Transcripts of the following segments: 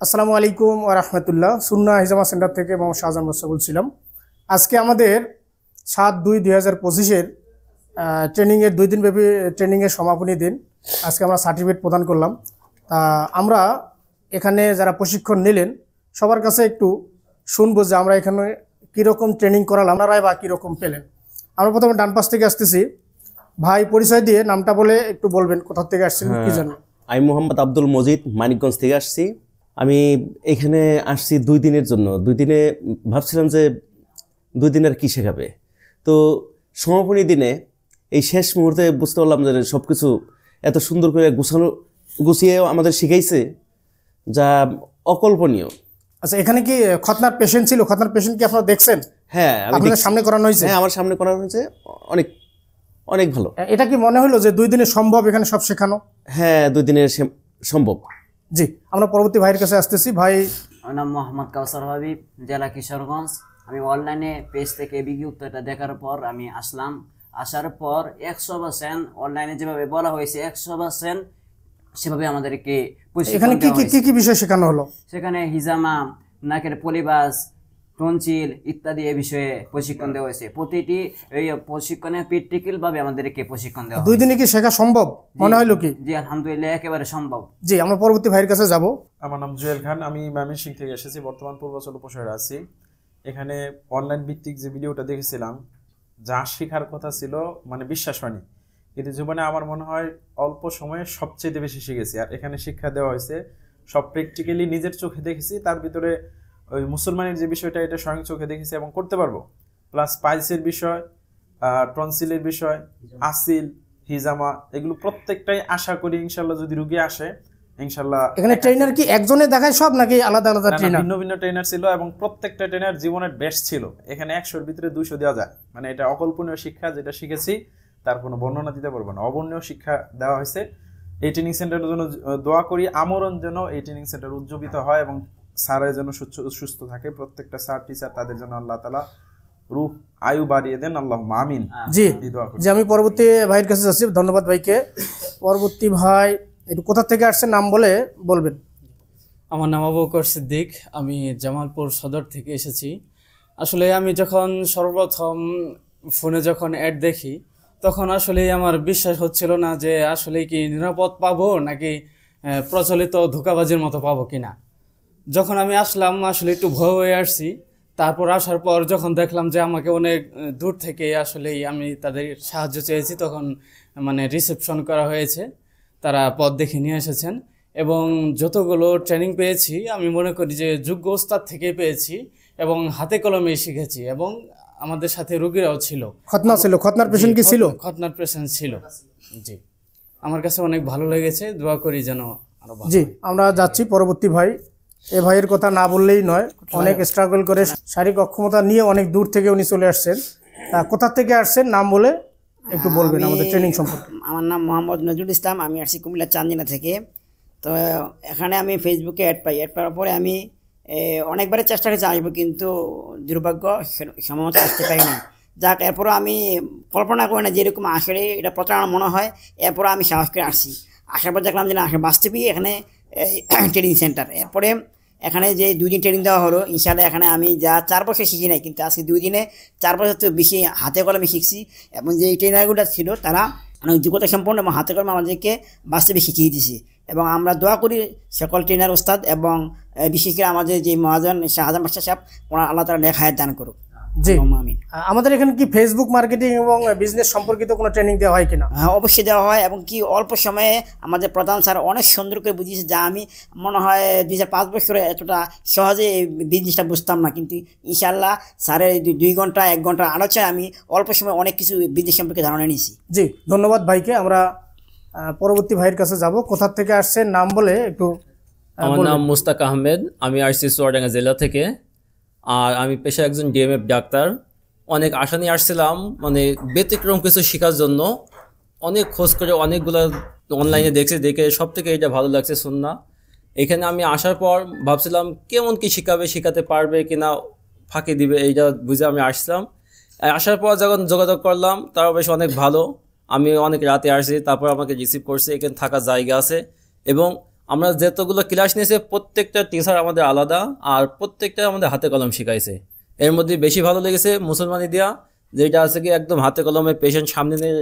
আসসালামু আলাইকুম ওয়া রাহমাতুল্লাহ। সুন্নাহ হিজামা সেন্টার থেকে মোহাম্মদ শাহজাহান মুস্তা বলছিলাম। আজকে আমাদের 7/2/2025-এর ট্রেনিংয়ের 2 দিন ব্যাপী ট্রেনিংয়ের সমাপনী দিন। আজকে আমরা সার্টিফিকেট প্রদান করলাম। আমরা এখানে যারা প্রশিক্ষণ নিলেন সবার কাছে একটু শুনবো যে আমরা এখানে কীরকম ট্রেনিং করালাম, আপনারাই বা কীরকম পেলেন। আমরা প্রথমে ডান পাশ থেকে আসতেছি। ভাই পরিচয় দিয়ে নামটা বলে একটু বলবেন, কোথা থেকে আসছেন, কি জানেন? আমি মোহাম্মদ আব্দুল মজিদ, মানিকগঞ্জ থেকে আসছি। আমি এখানে আসছি 2 দিনের জন্য। 2 দিনে ভাবছিলাম যে 2 দিনের কি শেখাবে, তো সমাপনী দিনে এই শেষ মুহূর্তে বুঝতে পারলাম যে সব কিছু এত সুন্দর করে গুছিয়ে আমাদের শিখাইছে যা অকল্পনীয়। আচ্ছা, এখানে কি খতনার পেশেন্ট ছিল? খতনার পেশেন্ট কি আপনারা দেখছেন? হ্যাঁ, আপনাদের সামনে করানো হয়েছে? হ্যাঁ, আমার সামনে করানো হয়েছে। অনেক অনেক ভালো। এটা কি মনে হলো যে 2 দিনে সম্ভব এখানে সব শেখানো? হ্যাঁ, 2 দিনে সম্ভব। জি, আমরা পরবর্তী ভাইয়ের কাছে আসতেছি। ভাই, আমার নাম মোহাম্মদ কাউসার হাবিব, জেলা কিশোরগঞ্জ। আমি অনলাইনে পেজ থেকে বিজ্ঞপ্তিটা দেখার পর আমি আসলাম। আসার পর 100% অনলাইনে যেভাবে বলা হয়েছে 100% সেভাবে আমাদেরকে এখানে কি কি কি বিষয় শেখানো হলো? সেখানে হিজামা, নাকের পলিবাস, টনসিল ইত্যাদি এই বিষয়ে প্রশিক্ষণ দেওয়া হয়েছে। প্রতিটি এই প্রশিক্ষণে প্র্যাকটিক্যাল ভাবে আমাদেরকে প্রশিক্ষণ দেওয়া। 2 দিনে কি শেখা সম্ভব মনে হলো কি? জি, আলহামদুলিল্লাহ একেবারে সম্ভব। জি, আমরা পরবর্তী ভাইয়ের কাছে যাব। আমার নাম জুয়েল খান, আমি ময়মনসিংহ থেকে এসেছি, বর্তমান পূর্বাচল উপশহরে আছি। এখানে অনলাইন ভিত্তিক যে ভিডিওটা দেখেছিলাম, যা শেখার কথা ছিল মানে বিশ্বাস হয়নি, কিন্তু জীবনে আমার মনে হয় অল্প সময়ে সবচেয়ে বেশি শিখেছি। আর এখানে শিক্ষা দেওয়া হয়েছে সব প্র্যাকটিক্যালি নিজের চোখে দেখেছি। তার ভিতরে ওই মুসলমানের যে বিষয়টা, এটা স্বয়ং চোখে দেখেছি এবং করতে পারবো। প্লাস পাইলসের বিষয়, টনসিলের বিষয়, আসিল, হিজামা, এগুলো প্রত্যেকটাই আশা করি ইনশাল্লাহ যদি রুগী আসে ইনশাল্লাহ। এখানে ট্রেনার কি একজনে দেখায় সব নাকি আলাদা আলাদা ট্রেনার? ভিন্ন ভিন্ন ট্রেনার ছিল এবং প্রত্যেকটা ট্রেনার জীবনের বেস্ট ছিল। এখানে 100-এর ভিতরে 200 দেওয়া যায়। মানে এটা অকল্পনীয় শিক্ষা, যেটা শিখেছি তার কোনো বর্ণনা দিতে পারবো না। অবর্ণীয় শিক্ষা দেওয়া হয়েছে। এই ট্রেনিং সেন্টারের জন্য দোয়া করি, আমরণ যেন এই ট্রেনিং সেন্টার উজ্জীবিত হয় এবং স্যারের যেন সুস্থ থাকে। প্রত্যেকটা স্যার টিচার তাদের জন্য আল্লাহ তাআলা রূহ আয়ু বাড়িয়ে দেন, আল্লাহুম্মা আমিন। জি, যে আমি পরবর্তী ভাইয়ের কাছে যাচ্ছি। ধন্যবাদ ভাইকে। পরবর্তী ভাই একটু কোথা থেকে আসছেন নাম বলে বলবেন। আমার নাম আবু বকর সিদ্দিক, আমি জামালপুর সদর থেকে এসেছি। আসলে আমি যখন সর্বপ্রথম ফোনে যখন অ্যাড দেখি তখন আসলে আমার বিশ্বাস হচ্ছিল না যে আসলে কি নিরাপদ পাবো নাকি প্রচলিত ধোঁকাবাজির মতো পাবো কিনা। যখন আমি আসলাম আসলে একটু ভয় হয়ে আসছি। তারপর আসার পর যখন দেখলাম যে আমাকে অনেক দূর থেকে আসলেই আমি তাদের সাহায্য চেয়েছি, তখন মানে রিসেপশন করা হয়েছে, তারা পথ দেখে নিয়ে এসেছেন। এবং যতগুলো ট্রেনিং পেয়েছি আমি মনে করি যে যোগ্য ওস্তাদ থেকে পেয়েছি এবং হাতে কলমে শিখেছি। এবং আমাদের সাথে রোগীরাও ছিল। খতনা ছিল? খতনার পেশেন্ট কি ছিল? খতনার পেশেন্ট ছিল। জি, আমার কাছে অনেক ভালো লেগেছে। দোয়া করি যেন আরো ভালো। জি, আমরা যাচ্ছি পরবর্তী ভাই। এ ভাইয়ের কথা না বললেই নয়, অনেক স্ট্রাগল করে শারীরিক অক্ষমতা নিয়ে অনেক দূর থেকে উনি চলে আসছেন। কোথা থেকে আসছেন নাম বলে একটু বলবেন আমাদের ট্রেনিং সম্পর্কে। আমার নাম মোহাম্মদ নজরুল ইসলাম, আমি আসছি কুমিল্লা চান্দিনা থেকে। তো এখানে আমি ফেসবুকে অ্যাড পাওয়ার পরে আমি অনেকবারই চেষ্টা করেছি আসবো, কিন্তু দুর্ভাগ্য সময় আসতে পারি না। যাক, এরপরও আমি কল্পনা করি না যেরকম আসলে এটা প্রতারণা মনে হয়। এরপরও আমি সাহস করে আসছি। আসার পর দেখলাম যে না, আসলে বাস্তবেই এখানে ট্রেনিং সেন্টার। এরপরে এখানে যে 2 দিন ট্রেনিং দেওয়া হলো, ইনশাআল্লাহ এখানে আমি যা 4 বছর শিখি নাই, কিন্তু আজকে 2 দিনে 4 বছর তো বেশি হাতে কলমে শিখছি। এবং যে ট্রেনারগুলো ছিল তারা অনেক যোগ্যতা সম্পন্ন এবং হাতে কলমে আমাদেরকে বাস্তবে শিখিয়ে দিয়েছে। এবং আমরা দোয়া করি সকল ট্রেনার ওস্তাদ এবং বিশেষ করে আমাদের যে মহাজন শাহজাহান বাদশা সাহেব, ওনার আল্লাহ তাআলা নেক হায়াত দান করুক। জি, আমাদের এখানে কি ফেসবুক মার্কেটিং এবং বিজনেস সম্পর্কিত কোনো ট্রেনিং দেওয়া হয় কিনা? হ্যাঁ, অবশ্যই দেওয়া হয়। এবং কি অল্প সময়ে আমাদের প্রধান স্যার অনেক সুন্দর করে বুঝিয়েছে, যা আমি মনে হয় 2005 বছরে এতটা সহজে এই বিজনেসটা বুঝতাম না। কিন্তু ইনশাআল্লাহ স্যারের 2 ঘন্টা 1 ঘন্টা আলোচনায় আমি অল্প সময় অনেক কিছু বিজনেস সম্পর্কে ধারণা নিয়েছি। জি, ধন্যবাদ ভাইকে। আমরা পরবর্তী ভাইয়ের কাছে যাব। কোথা থেকে আসছেন নাম বলে একটু। আমার নাম মুস্তাক আহমেদ, আমি আসছি চুয়াডাঙ্গা জেলা থেকে। আর আমি পেশা একজন ডিএমএফ ডাক্তার। অনেক আশা নিয়ে আসছিলাম, মানে ব্যতিক্রম কিছু শেখার জন্য। অনেক খোঁজ করে অনেকগুলো অনলাইনে দেখে সব থেকে এটা ভালো লাগছে সুন্নাহ। এখানে আমি আসার পর ভাবছিলাম কেমন কি শেখাতে পারবে কিনা, ফাঁকি দিবে, এইটা বুঝে আমি আসলাম। আসার পর যখন যোগাযোগ করলাম তারা বেশ অনেক ভালো। আমি অনেক রাতে আসছি, তারপর আমাকে রিসিভ করছে। এখানে থাকার জায়গা আছে এবং আমরা যতগুলো ক্লাস নিয়েছে প্রত্যেকটা টিচার আমাদের আলাদা, আর প্রত্যেকটা আমাদের হাতে কলম শিখাইছে। এর মধ্যে বেশি ভালো লেগেছে মুসলমানি দিয়া, যেটা আছে কি একদম হাতে কলমে পেশেন্ট সামনে নিয়ে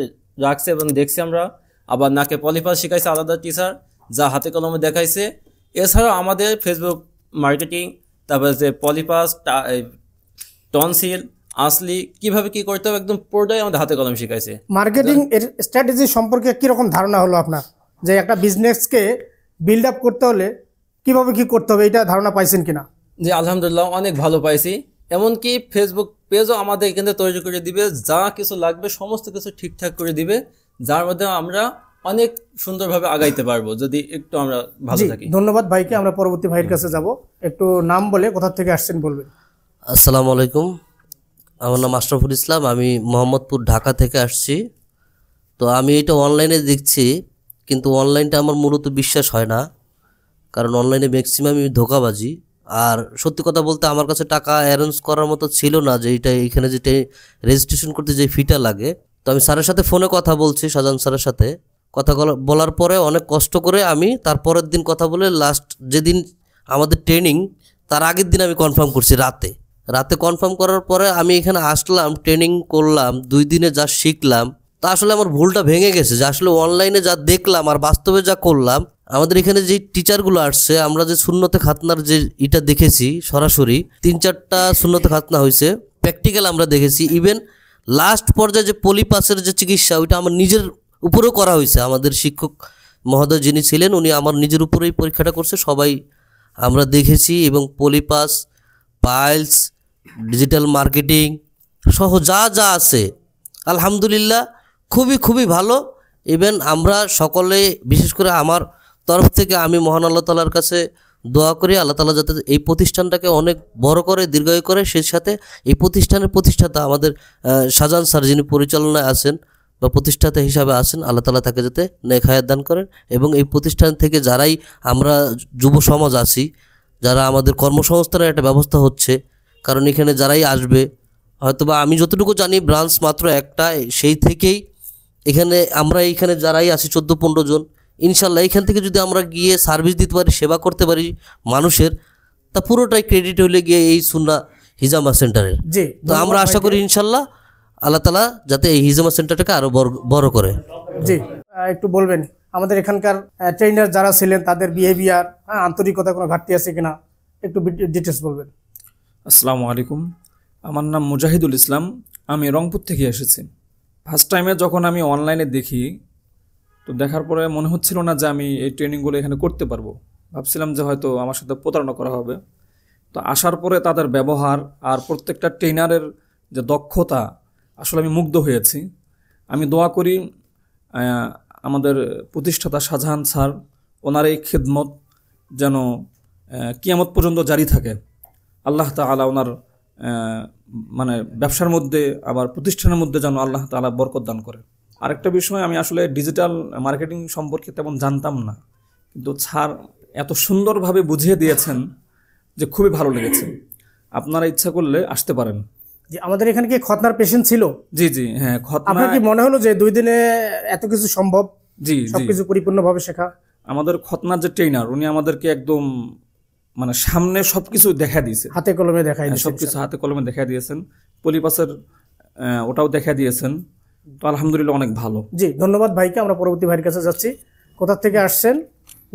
রাখছে এবং দেখছি আমরা। আবার নাকে পলিপাস শিখাইছে আলাদা টিচার, যা হাতে কলমে দেখাইছে। এছাড়াও আমাদের ফেসবুক মার্কেটিং, তারপরে যে পলিপাস, টনসিল, আসলি কিভাবে কি করতে হবে একদম পুরোটাই আমাদের হাতে কলম শিখাইছে। মার্কেটিং এর স্ট্র্যাটেজি সম্পর্কে কি রকম ধারণা হলো আপনার, যে একটা বিজনেসকে বিল্ড আপ করতে হলে কিভাবে কি করতে হবে, এটা ধারণা পাইছেন কিনা? জি আলহামদুলিল্লাহ অনেক ভালো পাইছি। এমনকি ফেসবুক পেজও আমাদের এখানে তৈরি করে দিবে, যা কিছু লাগবে সমস্ত কিছু ঠিকঠাক করে দিবে, যার মধ্যে আমরা অনেক সুন্দরভাবে আগাইতে পারবো যদি একটু আমরা ভালো জি, থাকি। ধন্যবাদ ভাইকে। আমরা পরবর্তী ভাইয়ের কাছে যাব, একটু নাম বলে কোথা থেকে আসছেন বলবেন। আসসালামু আলাইকুম, আমার নাম আশরাফুল ইসলাম, আমি মোহাম্মদপুর ঢাকা থেকে আসছি। তো আমি এটা অনলাইনে দেখছি, কিন্তু অনলাইনটা আমার মূলত বিশ্বাস হয় না, কারণ অনলাইনে ম্যাক্সিমামই ধোঁকাবাজি। আর সত্যি কথা বলতে আমার কাছে টাকা অ্যারেঞ্জ করার মতো ছিল না, যে এইটা এখানে যেটা রেজিস্ট্রেশন করতে যে ফিটা লাগে। তো আমি স্যারের সাথে ফোনে কথা বলছি, শাহজাহান স্যারের সাথে কথা বলার পরে অনেক কষ্ট করে আমি তারপরের দিন কথা বলে লাস্ট যেদিন আমাদের ট্রেনিং তার আগের দিন আমি কনফার্ম করছি রাতে কনফার্ম করার পরে আমি এখানে আসলাম, ট্রেনিং করলাম, 2 দিনে যা শিখলাম তা আসলে আমার ভুলটা ভেঙে গেছে, যে আসলে অনলাইনে যা দেখলাম আর বাস্তবে যা করলাম। আমাদের এখানে যে টিচারগুলো আসছে, আমরা যে সুন্নতে খাতনার যে এটা দেখেছি সরাসরি 3-4টা সুন্নতে খাতনা হয়েছে, প্র্যাকটিক্যাল আমরা দেখেছি। ইভেন লাস্ট পর্যায়ে যে পলিপাসের যে চিকিৎসা ওইটা আমার নিজের উপরেও করা হয়েছে। আমাদের শিক্ষক মহোদয় যিনি ছিলেন উনি আমার নিজের উপরেই পরীক্ষাটা করছে, সবাই আমরা দেখেছি। এবং পলিপাস, পাইলস, ডিজিটাল মার্কেটিং সহ যা যা আছে আলহামদুলিল্লাহ খুবই ভালো। ইভেন আমরা সকলে, বিশেষ করে আমার তরফ থেকে আমি মহান আল্লাহ তাআলার কাছে দোয়া করি, আল্লাহ তাআলা যাতে এই প্রতিষ্ঠানটাকে অনেক বড় করে, দীর্ঘায়ু করে। সেই সাথে এই প্রতিষ্ঠানের প্রতিষ্ঠাতা আমাদের শাহজাহান স্যার যিনি পরিচালনায় আছেন বা প্রতিষ্ঠাতা হিসাবে আছেন, আল্লাহ তাআলা তাকে যাতে নেক হায়াত দান করেন। এবং এই প্রতিষ্ঠান থেকে যারাই আমরা যুব সমাজ আছি, যারা আমাদের কর্মসংস্থানের একটা ব্যবস্থা হচ্ছে, কারণ এখানে যারাই আসবে, হয়তোবা আমি যতটুকু জানি ব্রাঞ্চ মাত্র একটা, সেই থেকেই আমরা এইখানে যারাই আছি 14-15 জন, ইনশাল্লাহ এখান থেকে যদি আমরা গিয়ে সার্ভিস দিতে পারি, সেবা করতে পারি মানুষের, তা পুরোটাই ক্রেডিট হলে গিয়ে এই সুন্নাহ হিজামা সেন্টারের। জি, তো আমরা আশা করি ইনশাল্লাহ আল্লাহ তাআলা যাতে এই হিজামা সেন্টারটাকে আরো বড় করে। জি, একটু বলবেন আমাদের এখানকার ট্রেনার যারা ছিলেন তাদের বিহেভিয়ার, আন্তরিকতা কোনো ঘাটতি আছে কিনা, একটু ডিটেলস বলবেন। আসসালামু আলাইকুম, আমার নাম মুজাহিদুল ইসলাম, আমি রংপুর থেকে এসেছি। ফার্স্ট টাইমে যখন আমি অনলাইনে দেখি, তো দেখার পরে মনে হচ্ছিল না যে আমি এই ট্রেনিংগুলো এখানে করতে পারবো। ভাবছিলাম যে হয়তো আমার সাথে প্রতারণা করা হবে। তো আসার পরে তাদের ব্যবহার আর প্রত্যেকটা ট্রেনারের যে দক্ষতা, আসলে আমি মুগ্ধ হয়েছি। আমি দোয়া করি আমাদের প্রতিষ্ঠাতা শাহজাহান স্যার, ওনার এই খিদমত যেন কিয়ামত পর্যন্ত জারি থাকে। আল্লাহ তাআলা ওনার মানে ব্যবসার মধ্যে, আবার প্রতিষ্ঠানের মধ্যে যেন আল্লাহ তাআলা বরকত দান করে। আরেকটা বিষয়, আমি আসলে ডিজিটাল মার্কেটিং সম্পর্কে তেমন জানতাম না, কিন্তু স্যার এত সুন্দরভাবে বুঝিয়ে দিয়েছেন যে খুবই ভালো লেগেছে। আপনারা ইচ্ছা করলে আসতে পারেন। জি, আমাদের এখানে কি খতনার পেশেন্ট ছিল? জি হ্যাঁ, আপনার কি মনে হলো যে 2 দিনে এত কিছু সম্ভব, জি সবকিছু পরিপূর্ণভাবে শেখা? আমাদের খতনার যে ট্রেনার, উনি আমাদেরকে একদম মানে সামনে সবকিছু দেখা দিয়েছে, হাতে কলমে দেখাই দিয়েছেন, সবকিছু হাতে কলমে দেখা দিয়েছেন। পলিপাসের ওটাও দেখা দিয়েছেন। তো আলহামদুলিল্লাহ অনেক ভালো। জি, ধন্যবাদ ভাইকে। আমরা পরবর্তী ভাইয়ের কাছে যাচ্ছি। কোথা থেকে আসছেন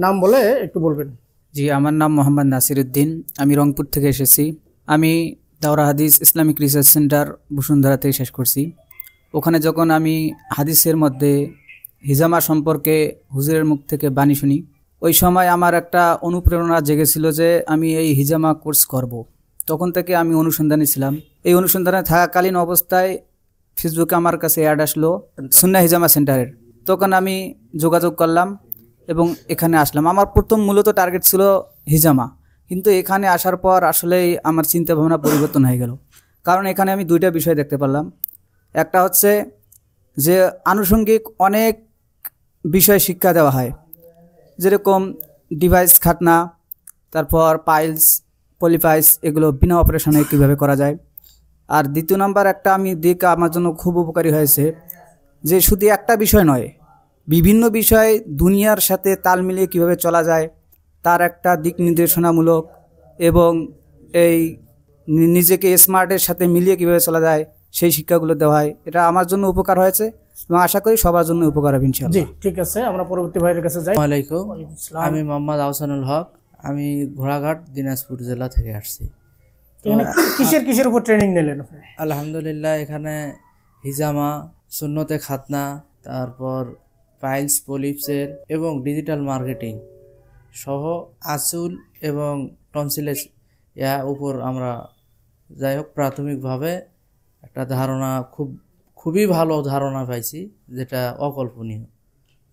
নাম বলে একটু বলবেন। জি, আমার নাম মোহাম্মদ নাসিরউদ্দিন, আমি রংপুর থেকে এসেছি। আমি দাওরা হাদিস ইসলামিক রিসার্চ সেন্টার বসুন্ধরা থেকে শেষ করছি। ওখানে যখন আমি হাদিসের মধ্যে হিজামা সম্পর্কে হুজুরের মুখ থেকে বাণী শুনি, ওই সময় আমার একটা অনুপ্রেরণা জেগেছিল যে আমি এই হিজামা কোর্স করব। তখন থেকে আমি অনুসন্ধানে ছিলাম। এই অনুসন্ধানে থাকাকালীন অবস্থায় ফেসবুকে আমার কাছে অ্যাড আসলো সুন্নাহ হিজামা সেন্টারের। তখন আমি যোগাযোগ করলাম এবং এখানে আসলাম। আমার প্রথম মূলত টার্গেট ছিল হিজামা, কিন্তু এখানে আসার পর আসলেই আমার চিন্তাভাবনা পরিবর্তন হয়ে গেল। কারণ এখানে আমি 2টা বিষয় দেখতে পারলাম। একটা হচ্ছে যে আনুষঙ্গিক অনেক বিষয় শিক্ষা দেওয়া হয়, যেরকম ডিভাইস খাতনা, তারপর পাইলস, পলিপাইস, এগুলো বিনা অপারেশনে কীভাবে করা যায়। আর দ্বিতীয় নাম্বার একটা আমি দিক আমার জন্য খুব উপকারী হয়েছে, যে শুধু একটা বিষয় নয়, বিভিন্ন বিষয় দুনিয়ার সাথে তাল মিলিয়ে কীভাবে চলা যায়, তার একটা দিক নির্দেশনামূলক এবং এই নিজেকে স্মার্টের সাথে মিলিয়ে কীভাবে চলা যায় সেই শিক্ষাগুলো দেওয়া হয়। এটা আমার জন্য উপকার হয়েছে এবং আশা করি সবার জন্য উপকার হবে ইনশাআল্লাহ। জি, ঠিক আছে, আমরা পরবর্তী ভাইয়ের কাছে যাই। আসসালামু আলাইকুম, আমি মোহাম্মদ আহসানুল হক, আমি ঘোড়াঘাট দিনাজপুর জেলা থেকে আসছি। এখানে কিসের উপর ট্রেনিং নিলেন আপনি? আলহামদুলিল্লাহ, এখানে হিজামা, সুন্নতে খাতনা, তারপর পাইলস পলিপসের এবং ডিজিটাল মার্কেটিং সহ আসুল এবং টনসিলেস উপর আমরা যাই হোক প্রাথমিকভাবে একটা ধারণা খুবই ভালো ধারণা পাইছি, যেটা অকল্পনীয়।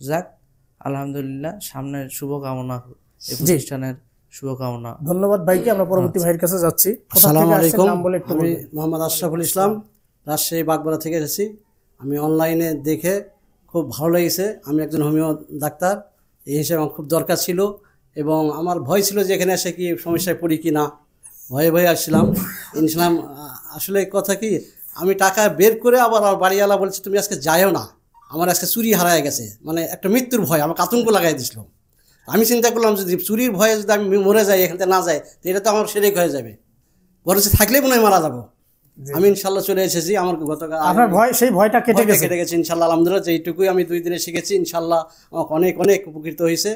যাক, আলহামদুলিল্লাহ, সামনের শুভকামনা, এই প্রতিষ্ঠানের শুভকামনা। ধন্যবাদ ভাইকে। আমরা পরবর্তী ভাইয়ের কাছে যাচ্ছি। আসসালামু আলাইকুম, আমি মোহাম্মদ আশরাফুল ইসলাম, রাজশাহী বাগবাড়া থেকে এসেছি। আমি অনলাইনে দেখে খুব ভালো লেগেছে। আমি একজন হোমিও ডাক্তার, এই হিসেবে আমার খুব দরকার ছিল এবং আমার ভয় ছিল যে এখানে এসে কি সমস্যায় পড়ি কি না, ভয়ে আসছিলাম। ইনশাল্লাহ আসলে কথা কি, আমি টাকা বের করে আবার বাড়িওয়ালা বলছে তুমি আজকে যাইও না, আমার আজকে চুরি হারায় গেছে, মানে একটা মৃত্যুর ভয় আমাকে আতঙ্ক লাগাই দিছিল। আমি চিন্তা করলাম যদি চুরির ভয়ে যদি আমি মরে যাই, এখান থেকে না যাই, তো এটা তো আমার সেরেক হয়ে যাবে, বরঞ্চ থাকলেই মনে হয় মারা যাবো। আমি ইনশাল্লাহ চলে এসেছি। আমার গতকাল আপনার ভয়, সেই ভয়টা কেটে গেছে ইনশাল্লাহ, আলহামদুলিল্লাহ। যেইটুকুই আমি 2 দিনে শিখেছি, ইনশাল্লাহ আমাকে অনেক উপকৃত হয়েছে।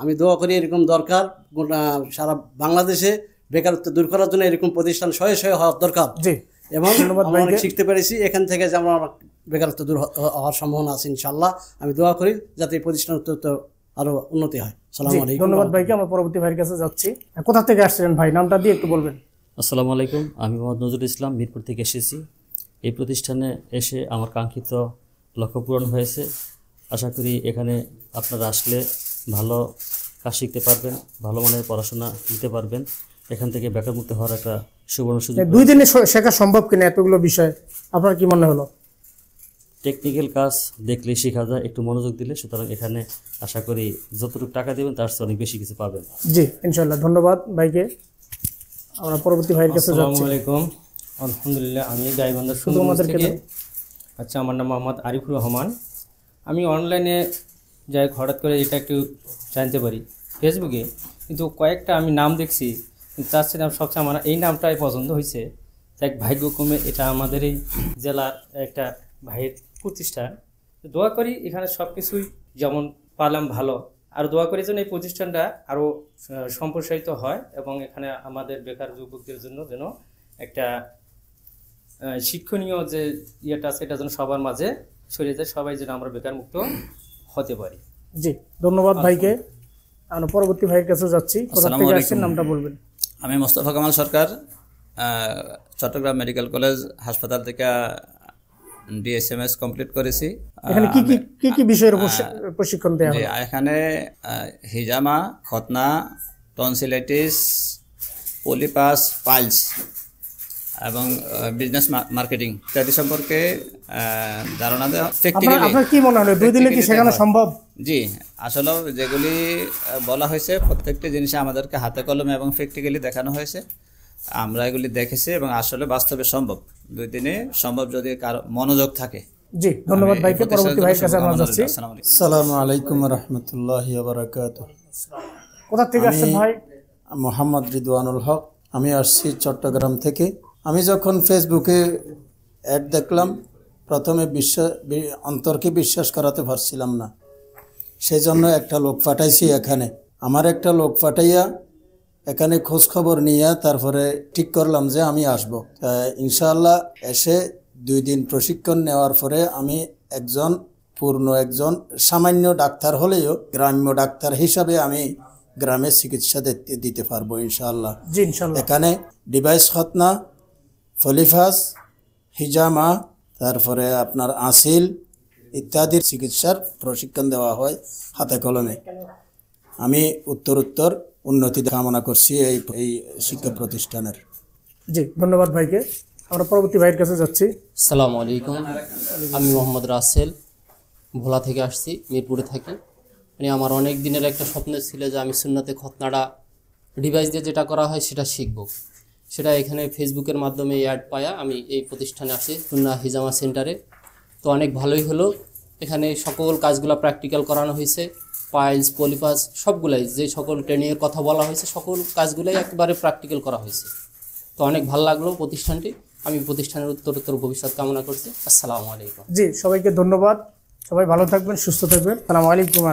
আমি দোয়া করি এরকম দরকার সারা বাংলাদেশে বেকারত্ব দূর করার জন্য এরকম প্রতিষ্ঠান শয়ে হওয়ার দরকার। এবং আমরা অনেক শিখতে পেরেছি এখান থেকে, যে আমরা বেকারত্ব দূর হওয়ার সম্ভাবনা আছে ইনশাল্লাহ। আমি দোয়া করি যাতে এই প্রতিষ্ঠান আরো উন্নতি হয়। আসসালামু আলাইকুম। ধন্যবাদ ভাইকে। আমরা পরবর্তী ভাইয়ের কাছে যাচ্ছি। কোথা থেকে আসছেন ভাই, নামটা দিয়ে একটু বলবেন? আসসালামু আলাইকুম, আমি মোহাম্মদ নজরুল ইসলাম, মিরপুর থেকে এসেছি। এই প্রতিষ্ঠানে এসে আমার কাঙ্ক্ষিত লক্ষ্য পূরণ হয়েছে। আশা করি এখানে আপনারা আসলে ভালো কাজ শিখতে পারবেন, ভালো মানের পড়াশোনা নিতে পারবেন। এখান থেকে বেকারমুক্ত হওয়ার একটা সুবর্ণ সুযোগ। 2 দিনে শেখা সম্ভব কিনা এতগুলো বিষয়, আপনার কি মনে হলো? টেকনিক্যাল কাজ দেখলে শেখা যায় একটু মনোযোগ দিলে। সুতরাং এখানে আশা করি যতটুকু টাকা দেবেন তার চেয়ে অনেক বেশি কিছু পাবেন। জি, ইনশাআল্লাহ। ধন্যবাদ ভাইকে। আমরা পরবর্তী ভাইয়ের কাছে যাচ্ছি। আসসালামু আলাইকুম, আলহামদুলিল্লাহ, আমি গাইবান্ধা সুন্দরবন থেকে। আচ্ছা, আমার নাম মোহাম্মদ আরিফুর রহমান। আমি অনলাইনে যাই হঠাৎ করে এটা একটু জানতে পারি ফেসবুকে, কিন্তু কয়েকটা আমি নাম দেখছি, তার সাথে সবচেয়ে আমার এই নামটাই পছন্দ হয়েছে। এক ভাগ্যক্রমে এটা আমাদের এই জেলার একটা ভাইয়ের প্রতিষ্ঠান। দোয়া করি এখানে সব কিছুই যেমন পারলাম ভালো, আর দোয়া করি যেন এই প্রতিষ্ঠানটা আরও সম্প্রসারিত হয় এবং এখানে আমাদের বেকার যুবকদের জন্য যেন একটা শিক্ষণীয় যে ইয়েটা আছে এটা যেন সবার মাঝে ছড়িয়ে যায়, সবাই যেন আমরা বেকার মুক্ত হতে পারি। জি, ধন্যবাদ ভাইকে। আমরা পরবর্তী ভাইয়ের কাছে যাচ্ছি। কোথা থেকে আসছেন, নামটা বলবেন? আমি মোস্তফা কামাল সরকার, চট্টগ্রাম মেডিকেল কলেজ হাসপাতাল থেকে ডিএসএমএস কমপ্লিট করেছি। এখানে কি বিষয়ের প্রশিক্ষণ দেওয়া হয়? এখানে হিজামা, খতনা, টনসিলাইটিস, পলিপাস, পাইলস এবং বিজনেস মার্কেটিং ইত্যাদি সম্পর্কে ধারণা দেওয়া। আপনার কি মনে হয় 2 দিনে কি শেখানো সম্ভব? জি, আসলে যেগুলি বলা হয়েছে প্রত্যেকটি জিনিস আমাদেরকে হাতে কলমে এবং প্র্যাকটিক্যালি দেখানো হয়েছে। আমরা এগুলি দেখেছি এবং আসলে বাস্তবে সম্ভব, 2 দিনে সম্ভব যদি কারো মনোযোগ থাকে। জি, ধন্যবাদ ভাইকে। পরবর্তী ভাইয়ের কাছে আমরা যাচ্ছি। আসসালামু আলাইকুম ওয়া রাহমাতুল্লাহি ওয়া বারাকাতুহু। কোথা থেকে আসছেন ভাই? মোহাম্মদ রিদওয়ানুল হক, আমি আসছি চট্টগ্রাম থেকে। আমি যখন ফেসবুকে অ্যাড দেখলাম, প্রথমে অন্তরকে বিশ্বাস করাতে পারছিলাম না। সেই জন্য একটা লোক পাঠাইছি এখানে। আমার একটা লোক পাঠাইয়া এখানে খোঁজ খবর নিয়ে তারপরে ঠিক করলাম যে আমি আসব। ইনশাআল্লাহ এসে 2 দিন প্রশিক্ষণ নেওয়ার পরে আমি একজন সামান্য ডাক্তার হলেও গ্রাম্য ডাক্তার হিসাবে আমি গ্রামে চিকিৎসা দিতে পারবো ইনশাআল্লাহ। এখানে ডিভাইস খতনা, ফলিফাস, হিজামা, তারপরে আপনার আসিল ইত্যাদির চিকিৎসার প্রশিক্ষণ দেওয়া হয় হাতে কলমে। আমি উত্তর উন্নতি কামনা করছি এই শিক্ষা প্রতিষ্ঠানের। জি, ধন্যবাদ ভাইকে। আমরা পরবর্তী ভাইয়ের কাছে যাচ্ছি। আসসালামু আলাইকুম, আমি মোহাম্মদ রাসেল, ভোলা থেকে আসছি, মিরপুরে থাকি। মানে আমার অনেক দিনের একটা স্বপ্ন ছিল যে আমি সুন্নতে খতনাটা ডিভাইস দিয়ে যেটা করা হয় সেটা শিখব। সেটা এখানে ফেসবুকের মাধ্যমে অ্যাড পায়া আমি এই প্রতিষ্ঠানে আসি, সুন্নাহ হিজামা সেন্টারে। তো অনেক ভালোই হলো। এখানে সকল কাজগুলো প্র্যাকটিক্যাল করানো হয়েছে, পাইলস, পলিপাস সবগুলাই যে সকল ট্রেনিংয়ের কথা বলা হয়েছে সকল কাজগুলাই একেবারে প্র্যাকটিক্যাল করা হয়েছে। তো অনেক ভালো লাগলো প্রতিষ্ঠানটি। আমি প্রতিষ্ঠানের উত্তরোত্তর ভবিষ্যৎ কামনা করছি। আসসালামু আলাইকুম। জি, সবাইকে ধন্যবাদ। সবাই ভালো থাকবেন, সুস্থ থাকবেন। আসসালামু আলাইকুম।